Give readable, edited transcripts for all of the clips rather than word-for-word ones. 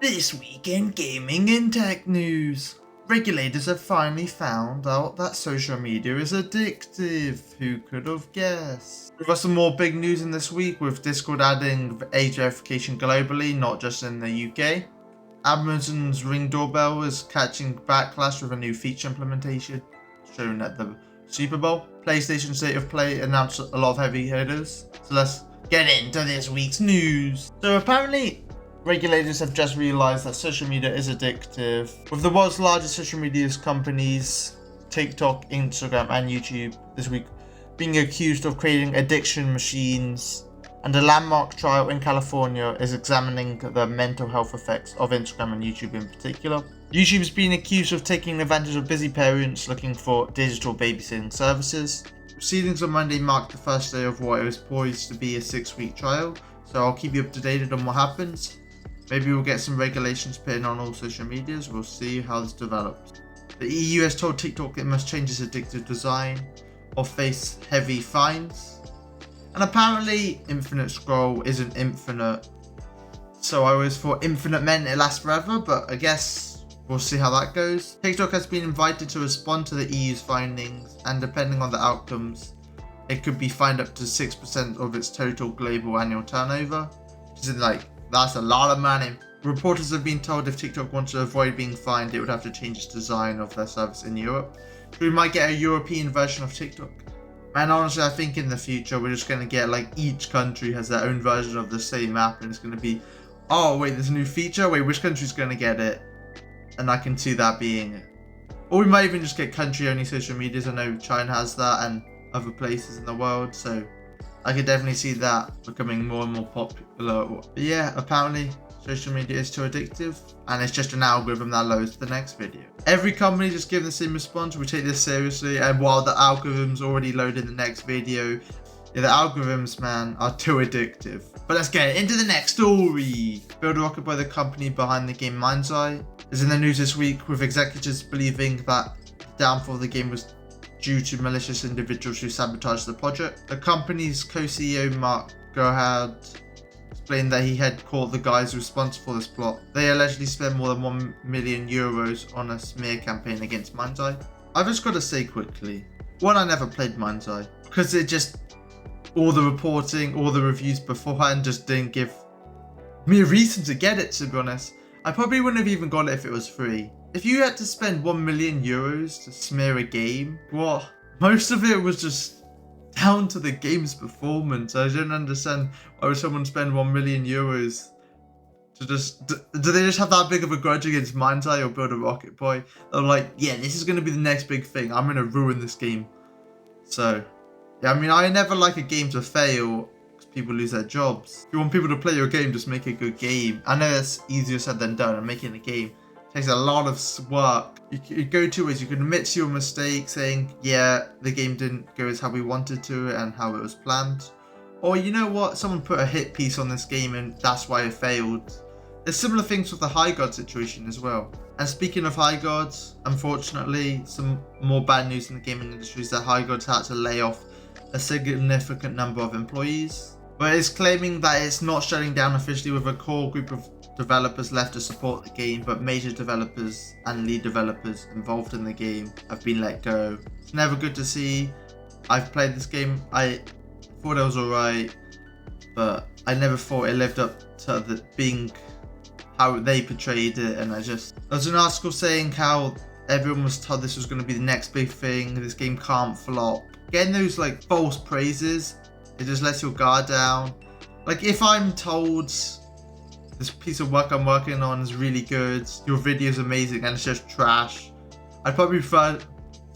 This week in gaming and tech news. Regulators have finally found out that social media is addictive. Who could have guessed? We've got some more big news in this week, with Discord adding age verification globally, not just in the UK. Amazon's Ring doorbell is catching backlash with a new feature implementation shown at the Super Bowl. PlayStation State of Play announced a lot of heavy hitters. So let's get into this week's news. So apparently, regulators have just realized that social media is addictive, with the world's largest social media companies, TikTok, Instagram, and YouTube, this week being accused of creating addiction machines. And a landmark trial in California is examining the mental health effects of Instagram and YouTube in particular. YouTube's been accused of taking advantage of busy parents looking for digital babysitting services. Proceedings on Monday marked the first day of what is poised to be a 6-week trial, so I'll keep you up to date on what happens. Maybe we'll get some regulations put in on all social medias. We'll see how this develops. The EU has told TikTok it must change its addictive design or face heavy fines. And apparently infinite scroll isn't infinite. So I always thought infinite meant it lasts forever, but I guess we'll see how that goes. TikTok has been invited to respond to the EU's findings, and depending on the outcomes, it could be fined up to 6% of its total global annual turnover, which is that's a lot of money. Reporters have been told if TikTok wants to avoid being fined, it would have to change its design of their service in Europe. So we might get a European version of TikTok. And honestly, I think in the future, we're just going to get each country has their own version of the same app, and it's going to be, oh wait, there's a new feature, wait, which country's going to get it? And I can see that being it. Or we might even just get country-only social medias. I know China has that and other places in the world, so I could definitely see that becoming more and more popular. But yeah, apparently social media is too addictive, and it's just an algorithm that loads the next video. Every company just giving the same response. We take this seriously, and while the algorithms already loaded the next video, yeah, the algorithms, man, are too addictive. But let's get into the next story. Build a rocket by the company behind the game MindsEye is in the news this week, with executives believing that the downfall of the game was due to malicious individuals who sabotaged the project. The company's co-CEO Mark Gerhard explained that he had caught the guys responsible for this plot. They allegedly spent more than €1 million on a smear campaign against MindsEye. I've just got to say quickly, one, I never played MindsEye because it just, all the reporting, all the reviews beforehand just didn't give me a reason to get it, to be honest. I probably wouldn't have even got it if it was free. If you had to spend €1 million to smear a game, well, most of it was just down to the game's performance. I don't understand why would someone spend €1 million to just... Do they just have that big of a grudge against MindsEye or Build a Rocket Boy? They're like, yeah, this is going to be the next big thing. I'm going to ruin this game. So, yeah, I mean, I never like a game to fail because people lose their jobs. If you want people to play your game, just make a good game. I know that's easier said than done, and making a game takes a lot of work. You go two ways. You can admit to your mistake, saying, yeah, the game didn't go as how we wanted to and how it was planned. Or, you know what, someone put a hit piece on this game and that's why it failed. There's similar things with the Highguard situation as well. And speaking of Highguards, unfortunately, some more bad news in the gaming industry is that Highguards had to lay off a significant number of employees. But it's claiming that it's not shutting down officially, with a core group of developers left to support the game, but major developers and lead developers involved in the game have been let go. It's never good to see. I've played this game. I thought it was alright, but I never thought it lived up to being how they portrayed it. And there's an article saying how everyone was told this was going to be the next big thing. This game can't flop. Getting those false praises, it just lets your guard down. If I'm told this piece of work I'm working on is really good, your video is amazing, and it's just trash, I'd probably prefer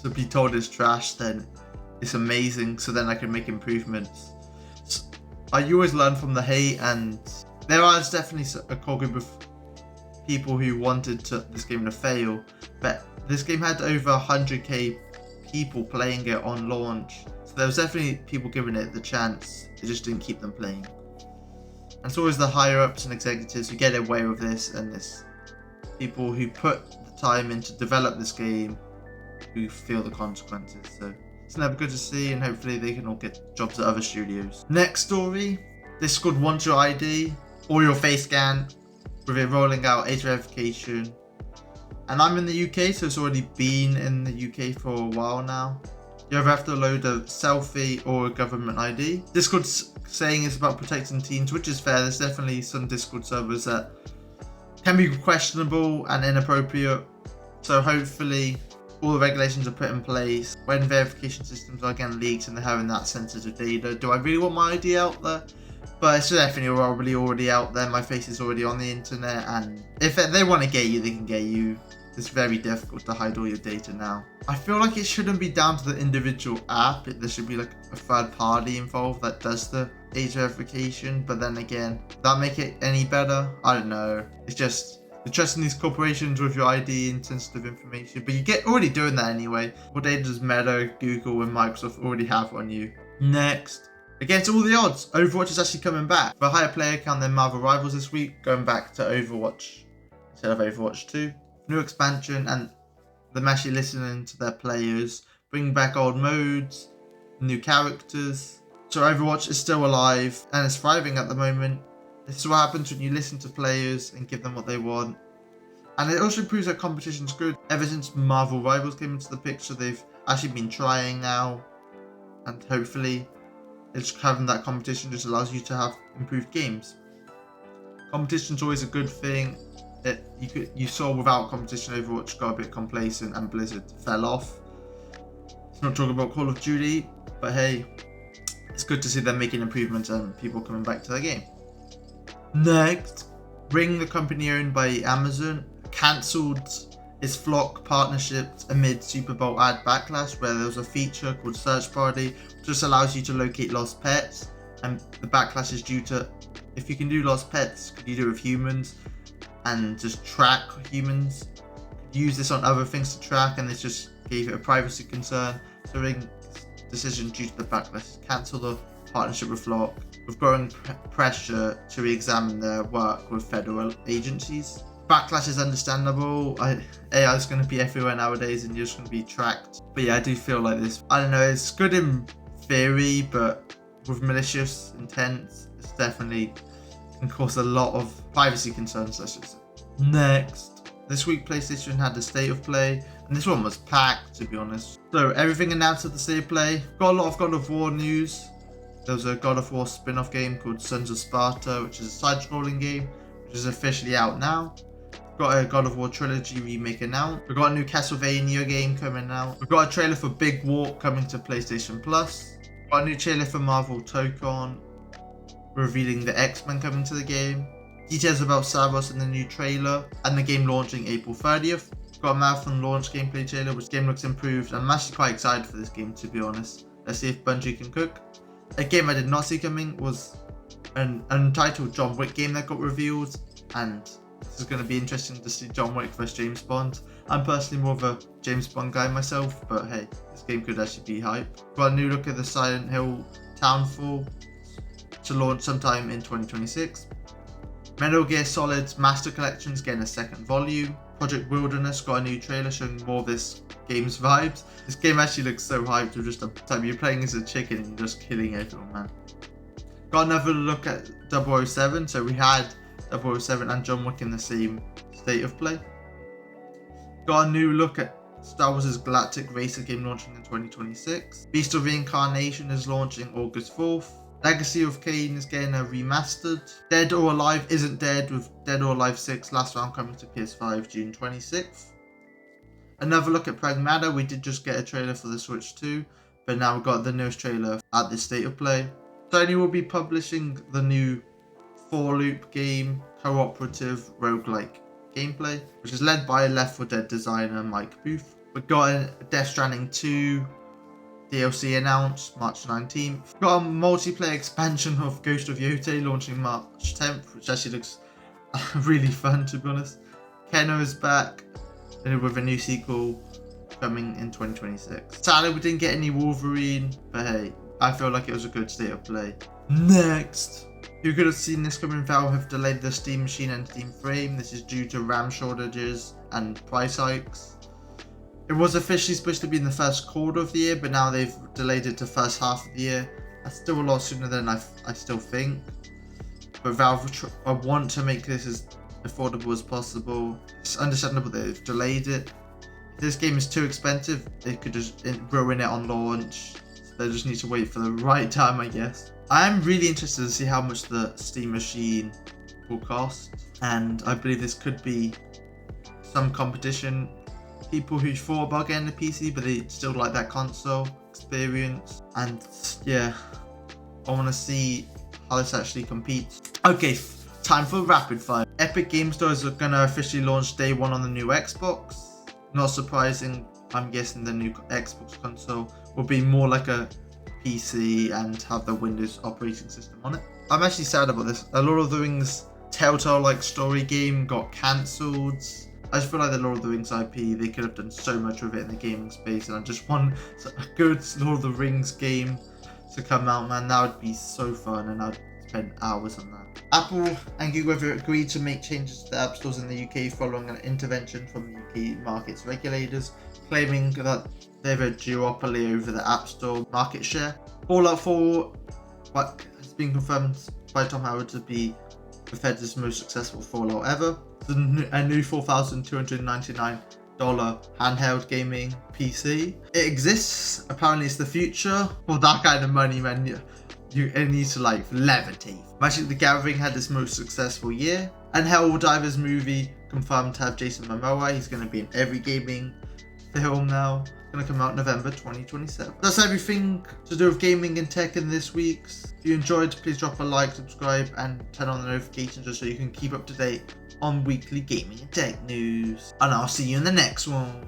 to be told it's trash than it's amazing, so then I can make improvements. You always learn from the hate, and there is definitely a core group of people who wanted this game to fail, but this game had over 100k people playing it on launch, so there was definitely people giving it the chance. It just didn't keep them playing. And it's always the higher ups and executives who get away with this, and it's people who put the time in to develop this game who feel the consequences. So it's never good to see, and hopefully they can all get jobs at other studios. Next story, Discord wants your ID or your face scan with it rolling out age verification. And I'm in the UK, so it's already been in the UK for a while now. You either have to load a selfie or a government ID. Discord's saying it's about protecting teens, which is fair. There's definitely some Discord servers that can be questionable and inappropriate. So hopefully all the regulations are put in place when verification systems are getting leaked and they're having that sensitive data. Do I really want my ID out there? But it's definitely probably already out there. My face is already on the internet, and if they want to get you, they can get you. It's very difficult to hide all your data now. I feel like it shouldn't be down to the individual app. There should be like a third party involved that does the age verification. But then again, does that make it any better? I don't know. It's just you're trusting these corporations with your ID and sensitive information. But you get already doing that anyway. What data does Meta, Google, and Microsoft already have on you? Next. Against all the odds, Overwatch is actually coming back. For a higher player count than Marvel Rivals this week, going back to Overwatch instead of Overwatch 2. New expansion, and them actually listening to their players, bringing back old modes, new characters. So Overwatch is still alive and is thriving at the moment. This is what happens when you listen to players and give them what they want. And it also proves that competition's good. Ever since Marvel Rivals came into the picture, they've actually been trying now, and hopefully it's having that competition just allows you to have improved games. Competition's always a good thing. You saw without competition, Overwatch got a bit complacent and Blizzard fell off. It's not talking about Call of Duty, but hey, it's good to see them making improvements and people coming back to the game. Next, Ring, the company owned by Amazon, cancelled its Flock partnerships amid Super Bowl ad backlash, where there was a feature called Search Party, which just allows you to locate lost pets. And the backlash is due to, if you can do lost pets, could you do it with humans? And just track humans, use this on other things to track, and this just gave it a privacy concern. So Ring's decision due to the backlash to cancel the partnership with Flock, with growing pressure to re-examine their work with federal agencies. Backlash is understandable. AI is going to be everywhere nowadays and you're just going to be tracked. But yeah, I do feel like this, I don't know, it's good in theory, but with malicious intent, it's definitely can cause a lot of privacy concerns, let's just say. Next, this week PlayStation had the State of Play, and this one was packed, to be honest. So everything announced at the State of Play. Got a lot of God of War news. There was a God of War spin-off game called Sons of Sparta, which is a side-scrolling game, which is officially out now. Got a God of War trilogy remake announced. We've got a new Castlevania game coming out. We've got a trailer for Big Walk coming to PlayStation Plus. Got a new trailer for Marvel Tokon, revealing the X-Men coming to the game. Details about Saros in the new trailer, and the game launching April 30th. Got a marathon launch gameplay trailer, which game looks improved. I'm actually quite excited for this game, to be honest. Let's see if Bungie can cook. A game I did not see coming was an untitled John Wick game that got revealed, and this is going to be interesting to see John Wick vs James Bond. I'm personally more of a James Bond guy myself, but hey, this game could actually be hype. Got a new look at the Silent Hill Townfall to launch sometime in 2026. Metal Gear Solid's Master Collection's getting a second volume. Project Wilderness got a new trailer showing more of this game's vibes. This game actually looks so hyped with just a time you're playing as a chicken and you're just killing everyone, man. Got another look at 007, so we had 007 and John Wick in the same State of Play. Got a new look at Star Wars' Galactic Racer game launching in 2026. Beast of Reincarnation is launching August 4th. Legacy of Kain is getting a remastered. Dead or Alive Isn't Dead, with Dead or Alive 6 last round coming to PS5 June 26th. Another look at Pragmata. We did just get a trailer for the Switch 2, but now we've got the newest trailer at the State of Play. Sony will be publishing the new 4-loop game, cooperative roguelike gameplay, which is led by Left 4 Dead designer Mike Booth. We've got a Death Stranding 2 DLC announced March 19th. Got a multiplayer expansion of Ghost of Yotei launching March 10th, which actually looks really fun, to be honest. Keno is back with a new sequel coming in 2026. Sadly, we didn't get any Wolverine, but hey, I feel like it was a good State of Play. Next, you could have seen this coming. Valve have delayed the Steam Machine and Steam Frame. This is due to RAM shortages and price hikes. It was officially supposed to be in the first quarter of the year, but now they've delayed it to first half of the year. That's still a lot sooner than I still think. But Valve want to make this as affordable as possible. It's understandable that they've delayed it. If this game is too expensive, they could just ruin it on launch. So they just need to wait for the right time, I guess. I am really interested to see how much the Steam machine will cost, and I believe this could be some competition. People who thought about getting a PC, but they still like that console experience. And yeah, I want to see how this actually competes. Okay, time for rapid fire. Epic Game Stores are gonna officially launch day one on the new Xbox. Not surprising, I'm guessing the new Xbox console will be more like a PC and have the Windows operating system on it. I'm actually sad about this. A Lord of the Rings Telltale-like story game got cancelled. I just feel like the Lord of the Rings IP, they could have done so much with it in the gaming space, and I just want a good Lord of the Rings game to come out, man. That would be so fun, and I'd spend hours on that. Apple and Google have agreed to make changes to the app stores in the UK following an intervention from the UK markets regulators, claiming that they have a duopoly over the App Store market share. Fallout 4 has been confirmed by Tom Howard to be Bethesda's most successful Fallout ever. A new $4,299 handheld gaming PC. It exists. Apparently it's the future. For that kind of money, man, it needs to like levitate. Magic the Gathering had its most successful year. And Helldivers movie confirmed to have Jason Momoa. He's going to be in every gaming film now. Going to come out November 2027. That's everything to do with gaming and tech in this week's. If you enjoyed, please drop a like, subscribe, and turn on the notifications just so you can keep up to date on weekly gaming and tech news. And I'll see you in the next one.